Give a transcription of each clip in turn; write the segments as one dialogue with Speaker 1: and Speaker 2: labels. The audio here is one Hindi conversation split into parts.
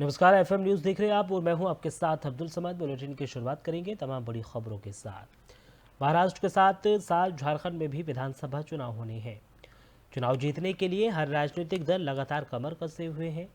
Speaker 1: नमस्कार, एफएम न्यूज देख रहे हैं आप और मैं हूं आपके साथ अब्दुल समाद। बुलेटिन की शुरुआत करेंगे तमाम बड़ी खबरों के साथ। महाराष्ट्र के साथ साथ झारखंड में भी विधानसभा चुनाव होने हैं। चुनाव जीतने के लिए हर राजनीतिक दल लगातार कमर कसे हुए हैं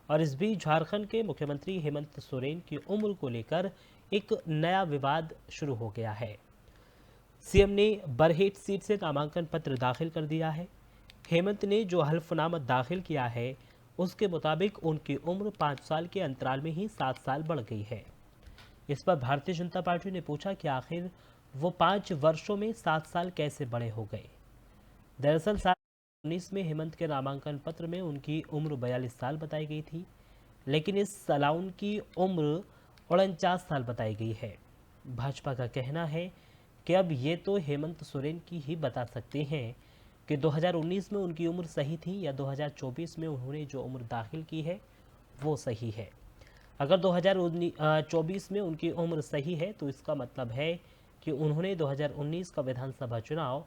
Speaker 1: और इस बीच झारखंड के मुख्यमंत्री हेमंत सोरेन की उम्र को लेकर एक नया विवाद शुरू हो गया है। सीएम ने बरहेट सीट से नामांकन पत्र दाखिल कर दिया है। हेमंत ने जो हल्फनामा दाखिल किया है उसके मुताबिक उनकी उम्र 5 साल के अंतराल में ही 7 साल बढ़ गई है। इस पर भारतीय जनता पार्टी ने पूछा कि आखिर वो 5 वर्षों में 7 साल कैसे बड़े हो गए। दरअसल साल 2019 में हेमंत के नामांकन पत्र में उनकी उम्र 42 साल बताई गई थी, लेकिन इस साल उनकी उम्र 49 साल बताई गई है। भाजपा का कहना है कि अब ये तो हेमंत सोरेन की ही बता सकते हैं कि 2019 में उनकी उम्र सही थी या 2024 में उन्होंने जो उम्र दाखिल की है वो सही है। अगर 2024 में उनकी उम्र सही है तो इसका मतलब है कि उन्होंने 2019 का विधानसभा चुनाव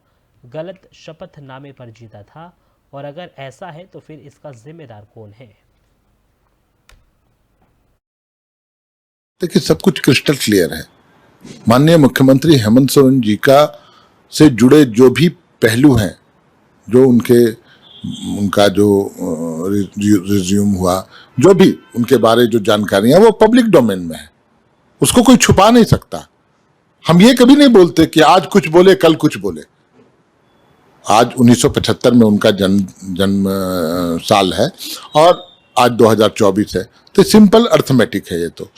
Speaker 1: गलत शपथनामे पर जीता था, और अगर ऐसा है तो फिर इसका जिम्मेदार कौन है।
Speaker 2: देखिए, सब कुछ क्रिस्टल क्लियर है। माननीय मुख्यमंत्री हेमंत सोरेन जी का से जुड़े जो भी पहलू हैं, जो उनका जो रिज्यूम हुआ, जो भी उनके बारे जो जानकारियां, वो पब्लिक डोमेन में है, उसको कोई छुपा नहीं सकता। हम ये कभी नहीं बोलते कि आज कुछ बोले कल कुछ बोले। आज 1975 में उनका जन्म साल है और आज 2024 है, तो सिंपल अर्थमेटिक है। ये तो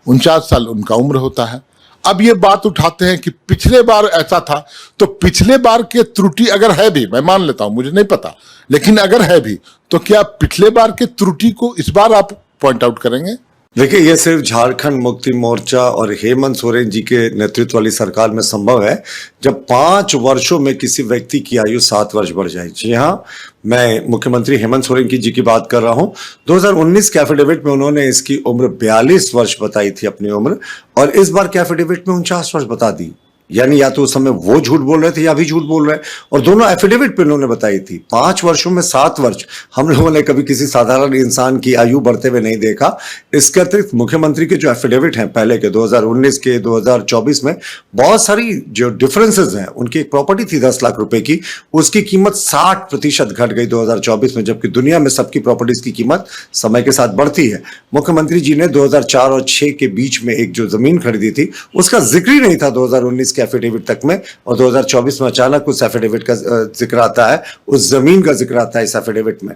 Speaker 2: 49 साल उनका उम्र होता है। अब ये बात उठाते हैं कि पिछले बार ऐसा था, तो पिछले बार के त्रुटि अगर है भी, मैं मान लेता हूं, मुझे नहीं पता, लेकिन अगर है भी तो क्या पिछले बार के त्रुटि को इस बार आप पॉइंट आउट करेंगे?
Speaker 3: देखिए, ये सिर्फ झारखंड मुक्ति मोर्चा और हेमंत सोरेन जी के नेतृत्व वाली सरकार में संभव है जब 5 वर्षों में किसी व्यक्ति की आयु 7 वर्ष बढ़ जाए। जी हाँ, मैं मुख्यमंत्री हेमंत सोरेन जी की बात कर रहा हूं। 2019 के एफिडेविट में उन्होंने इसकी उम्र 42 वर्ष बताई थी अपनी उम्र, और इस बार के एफिडेविट में 49 वर्ष बता दी। यानी या तो उस समय वो झूठ बोल रहे थे या भी झूठ बोल रहे हैं, और दोनों एफिडेविट पे उन्होंने बताई थी। 5 वर्षों में 7 वर्ष हम लोगों ने कभी किसी साधारण इंसान की आयु बढ़ते हुए नहीं देखा। इसके अतिरिक्त मुख्यमंत्री के जो एफिडेविट हैं पहले के 2019 के 2024 में बहुत सारी जो डिफरेंसेस हैं, उनकी एक प्रॉपर्टी थी 10 लाख रुपए की, उसकी कीमत 60% घट गई 2024 में, जबकि दुनिया में सबकी प्रॉपर्टीज की कीमत समय के साथ बढ़ती है। मुख्यमंत्री जी ने 2004 और 6 के बीच में एक जो जमीन खरीदी थी उसका जिक्र ही नहीं था 2019 के एफिडेविट तक में, और 2024 में अचानक उस एफिडेविट का जिक्र आता है, उस जमीन का जिक्र आता है इस एफिडेविट में।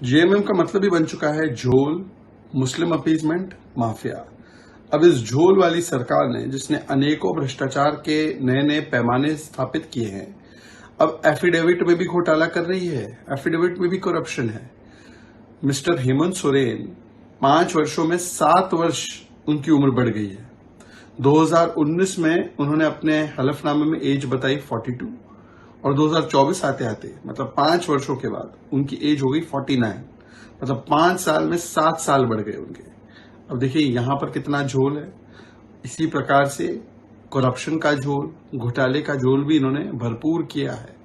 Speaker 4: जेएमएम का मतलब ही बन चुका है झोल, मुस्लिम अपीजमेंट, माफिया। अब इस झोल वाली सरकार ने, जिसने अनेकों भ्रष्टाचार के नए नए पैमाने स्थापित किए हैं, अब एफिडेविट में भी घोटाला कर रही है, एफिडेविट में भी करप्शन है। मिस्टर हेमंत सोरेन 5 वर्षों में 7 वर्ष उनकी उम्र बढ़ गई है। 2019 में उन्होंने अपने हलफनामे में एज बताई 42, और 2024 आते आते मतलब 5 वर्षों के बाद उनकी एज हो गई 49। मतलब 5 साल में 7 साल बढ़ गए उनके। अब देखिए यहां पर कितना झोल है। इसी प्रकार से करप्शन का झोल, घोटाले का झोल भी इन्होंने भरपूर किया है।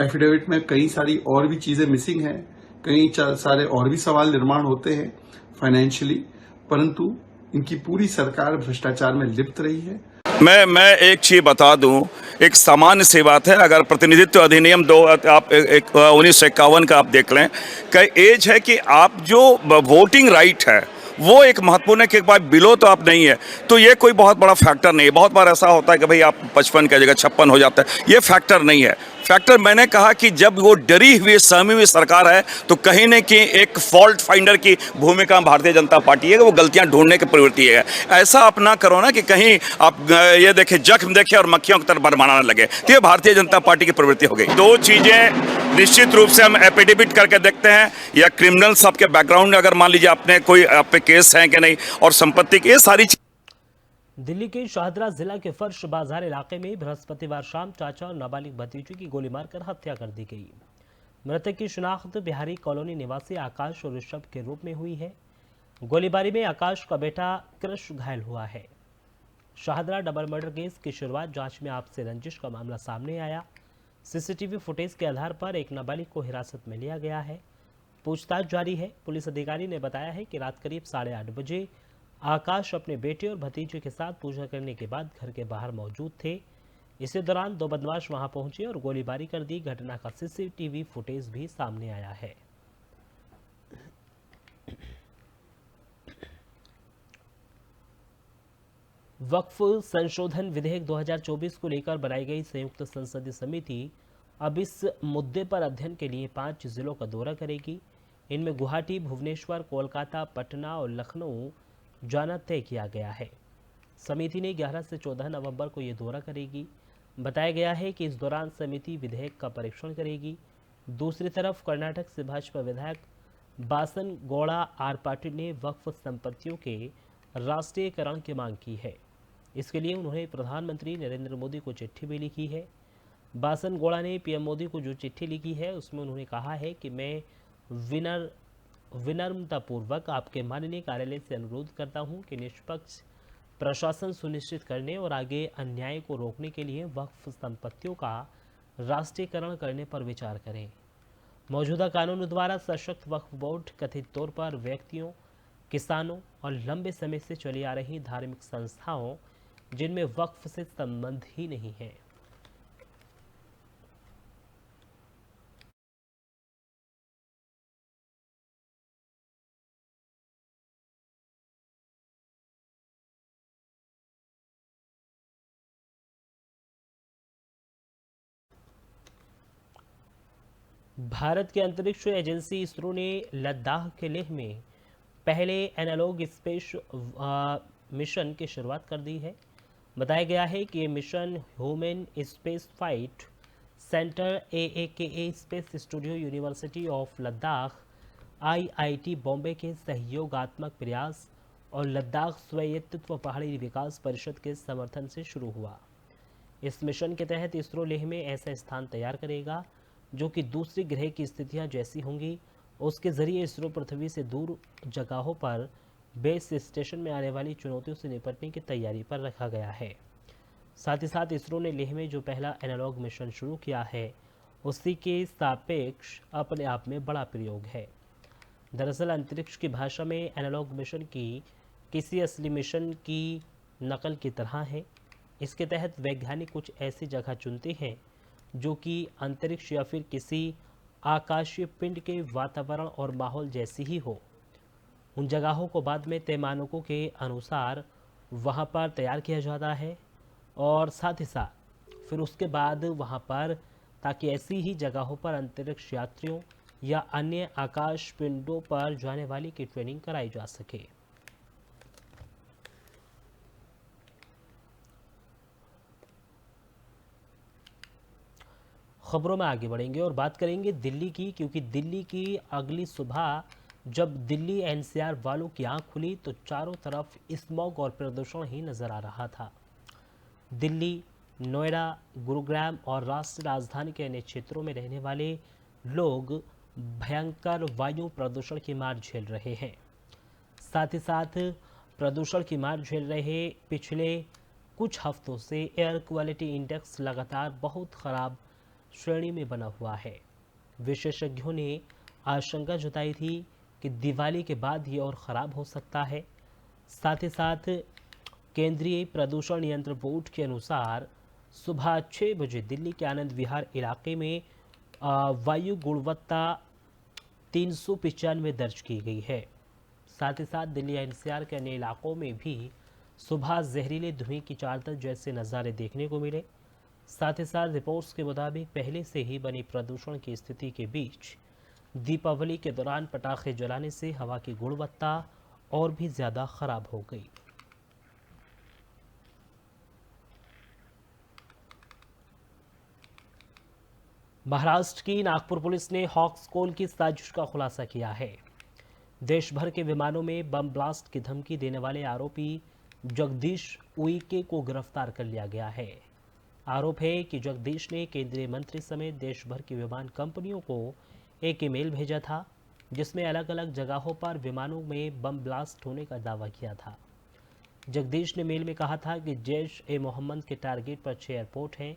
Speaker 4: एफिडेविट में कई सारी और भी चीजें मिसिंग हैं, कई सारे और भी सवाल निर्माण होते हैं फाइनेंशियली, परंतु इनकी पूरी सरकार भ्रष्टाचार में लिप्त रही है।
Speaker 5: मैं एक चीज बता दूं, एक सामान्य सी बात है। अगर प्रतिनिधित्व अधिनियम 2 आप 1951 का आप देख लें, का एज है कि आप जो वोटिंग राइट है वो एक महत्वपूर्ण है कि एक बार बिलो तो आप नहीं है, तो ये कोई बहुत बड़ा फैक्टर नहीं है। बहुत बार ऐसा होता है कि भाई आप 55 की जगह 56 हो जाता है, ये फैक्टर नहीं है। फैक्टर मैंने कहा कि जब वो डरी हुई सहमी हुई सरकार है तो कहीं न कहीं एक फॉल्ट फाइंडर की भूमिका भारतीय जनता पार्टी है, वो गलतियां ढूंढने की प्रवृत्ति है। ऐसा आप ना करो ना कि कहीं आप ये देखें, जख्म देखें और मक्खियों की तरफ भरमाना लगे, तो ये भारतीय जनता पार्टी की प्रवृत्ति हो गई। 2 चीज़ें निश्चित रूप से हम एफिडेविट करके देखते हैं, या क्रिमिनल्स आपके बैकग्राउंड अगर मान लीजिए आपने कोई आप पे केस है कि नहीं, और संपत्ति की, ये सारी।
Speaker 1: दिल्ली के शाहदरा जिला के फर्श बाजार इलाके में बृहस्पतिवार शाम चाचा और नाबालिग भतीजे की गोली मारकर हत्या कर दी गई। मृतक की शिनाख्त बिहारी कॉलोनी निवासी आकाश और ऋषभ के रूप में हुई है। गोलीबारी में आकाश का बेटा कृष घायल हुआ है। शाहदरा डबल मर्डर केस की शुरुआत जांच में आपसी रंजिश का मामला सामने आया। सीसीटीवी फुटेज के आधार पर एक नाबालिग को हिरासत में लिया गया है। पूछताछ जारी है। पुलिस अधिकारी ने बताया है कि रात करीब 8:30 बजे आकाश अपने बेटे और भतीजे के साथ पूजा करने के बाद घर के बाहर मौजूद थे। इसी दौरान 2 बदमाश वहां पहुंचे और गोलीबारी कर दी। घटना का सीसीटीवी फुटेज भी सामने आया है। वक्फ संशोधन विधेयक 2024 को लेकर बनाई गई संयुक्त संसदीय समिति अब इस मुद्दे पर अध्ययन के लिए 5 जिलों का दौरा करेगी। इनमें गुवाहाटी, भुवनेश्वर, कोलकाता, पटना और लखनऊ जाना तय किया गया है। समिति ने 11 से 14 नवंबर को ये दौरा करेगी। बताया गया है कि इस दौरान समिति विधेयक का परीक्षण करेगी। दूसरी तरफ कर्नाटक से भाजपा विधायक बासन गौड़ा आर पाटिल ने वक्फ संपत्तियों के राष्ट्रीयकरण की मांग की है। इसके लिए उन्होंने प्रधानमंत्री नरेंद्र मोदी को चिट्ठी भी लिखी है। बासन गौड़ा ने पीएम मोदी को जो चिट्ठी लिखी है उसमें उन्होंने कहा है कि मैं विनम्रतापूर्वक आपके माननीय कार्यालय से अनुरोध करता हूं कि निष्पक्ष प्रशासन सुनिश्चित करने और आगे अन्याय को रोकने के लिए वक्फ संपत्तियों का राष्ट्रीयकरण करने पर विचार करें। मौजूदा कानून द्वारा सशक्त वक्फ बोर्ड कथित तौर पर व्यक्तियों, किसानों और लंबे समय से चली आ रही धार्मिक संस्थाओं जिनमें वक्फ से संबंध ही नहीं है। भारत के अंतरिक्ष एजेंसी इसरो ने लद्दाख के लेह में पहले एनालॉग स्पेस मिशन की शुरुआत कर दी है। बताया गया है कि ये mission human space flight centre AAKA space studio, university of Ladakh, IIT Bombay के सहयोगात्मक प्रयास और लद्दाख स्वायत्तत्व पहाड़ी विकास परिषद के समर्थन से शुरू हुआ। इस मिशन के तहत इसरो लेह में ऐसा स्थान तैयार करेगा जो कि दूसरे ग्रह की स्थितियां जैसी होंगी। उसके जरिए इसरो पृथ्वी से दूर जगहों पर बेस स्टेशन में आने वाली चुनौतियों से निपटने की तैयारी पर रखा गया है। साथ ही साथ इसरो ने लेह में जो पहला एनालॉग मिशन शुरू किया है उसी के सापेक्ष अपने आप में बड़ा प्रयोग है। दरअसल अंतरिक्ष की भाषा में एनालॉग मिशन की किसी असली मिशन की नकल की तरह है। इसके तहत वैज्ञानिक कुछ ऐसी जगह चुनते हैं जो कि अंतरिक्ष या फिर किसी आकाशीय पिंड के वातावरण और माहौल जैसी ही हो। उन जगहों को बाद में तय मानकों के अनुसार वहां पर तैयार किया जाता है और साथ ही साथ फिर उसके बाद वहां पर ताकि ऐसी ही जगहों पर अंतरिक्ष यात्रियों या अन्य आकाश पिंडों पर जाने वाली की ट्रेनिंग कराई जा सके। खबरों में आगे बढ़ेंगे और बात करेंगे दिल्ली की, क्योंकि दिल्ली की अगली सुबह जब दिल्ली NCR वालों की आंख खुली तो चारों तरफ स्मॉग और प्रदूषण ही नजर आ रहा था। दिल्ली, नोएडा, गुरुग्राम और राष्ट्रीय राजधानी के अन्य क्षेत्रों में रहने वाले लोग भयंकर वायु प्रदूषण की मार झेल रहे हैं। साथ ही साथ प्रदूषण की मार झेल रहे पिछले कुछ हफ्तों से एयर क्वालिटी इंडेक्स लगातार बहुत खराब श्रेणी में बना हुआ है। विशेषज्ञों ने आशंका जताई थी कि दिवाली के बाद ये और ख़राब हो सकता है। साथ ही साथ केंद्रीय प्रदूषण नियंत्रण बोर्ड के अनुसार सुबह 6 बजे दिल्ली के आनंद विहार इलाके में वायु गुणवत्ता 395 दर्ज की गई है। साथ ही साथ दिल्ली NCR के अन्य इलाकों में भी सुबह जहरीले धुएं की चादर जैसे नज़ारे देखने को मिले। साथ ही साथ रिपोर्ट्स के मुताबिक पहले से ही बनी प्रदूषण की स्थिति के बीच दीपावली के दौरान पटाखे जलाने से हवा की गुणवत्ता और भी ज़्यादा खराब हो गई। महाराष्ट्र की नागपुर पुलिस ने हॉक्स कॉल की साजिश का खुलासा किया है। देश भर के विमानों में बम ब्लास्ट की धमकी देने वाले आरोपी जगदीश उइके को गिरफ्तार कर लिया गया है। आरोप है कि जगदीश ने केंद्रीय मंत्री समेत देश भर की विमान कंपनियों को एक ईमेल भेजा था जिसमें अलग अलग जगहों पर विमानों में बम ब्लास्ट होने का दावा किया था। जगदीश ने मेल में कहा था कि जैश-ए-मोहम्मद के टारगेट पर 6 एयरपोर्ट हैं।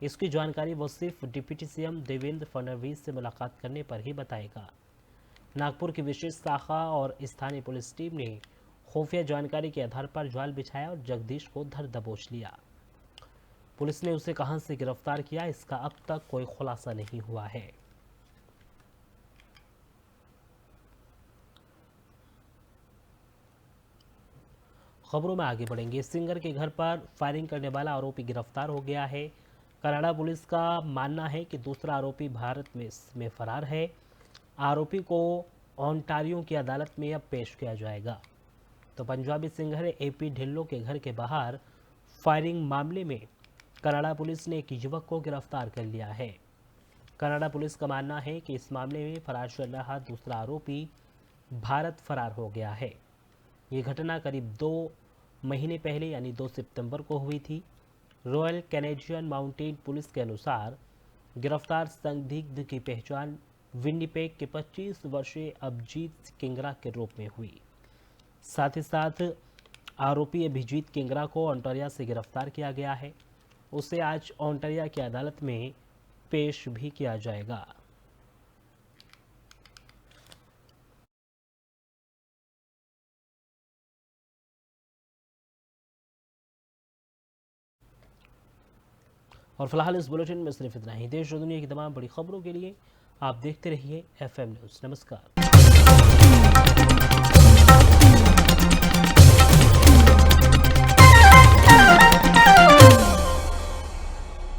Speaker 1: इसकी जानकारी वो सिर्फ डिप्टी CM देवेंद्र फडणवीस से मुलाकात करने पर ही बताएगा। नागपुर की विशेष शाखा और स्थानीय पुलिस टीम ने खुफिया जानकारी के आधार पर जाल बिछाया और जगदीश को धर दबोच लिया। पुलिस ने उसे कहां से गिरफ्तार किया, इसका अब तक कोई खुलासा नहीं हुआ है। खबरों में आगे बढ़ेंगे। सिंगर के घर पर फायरिंग करने वाला आरोपी गिरफ्तार हो गया है। कनाडा पुलिस का मानना है कि दूसरा आरोपी भारत में फरार है। आरोपी को ओंटारियो की अदालत में अब पेश किया जाएगा। तो पंजाबी सिंगर एपी ढिल्लो के घर के बाहर फायरिंग मामले में कनाडा पुलिस ने एक युवक को गिरफ्तार कर लिया है। कनाडा पुलिस का मानना है कि इस मामले में फरार चल रहा दूसरा आरोपी भारत फरार हो गया है। ये घटना करीब 2 महीने पहले यानी 2 सितंबर को हुई थी। रॉयल कैनेडियन माउंटेन पुलिस के अनुसार गिरफ्तार संदिग्ध की पहचान विनिपेग के 25 वर्षीय अभिजीत किंगरा के रूप में हुई। साथ ही साथ आरोपी अभिजीत किंगरा को ओंटारियो से गिरफ्तार किया गया है। उसे आज ओंटारियो की अदालत में पेश भी किया जाएगा। और फिलहाल इस बुलेटिन में सिर्फ इतना ही। देश और दुनिया की तमाम बड़ी खबरों के लिए आप देखते रहिए FM न्यूज़। नमस्कार।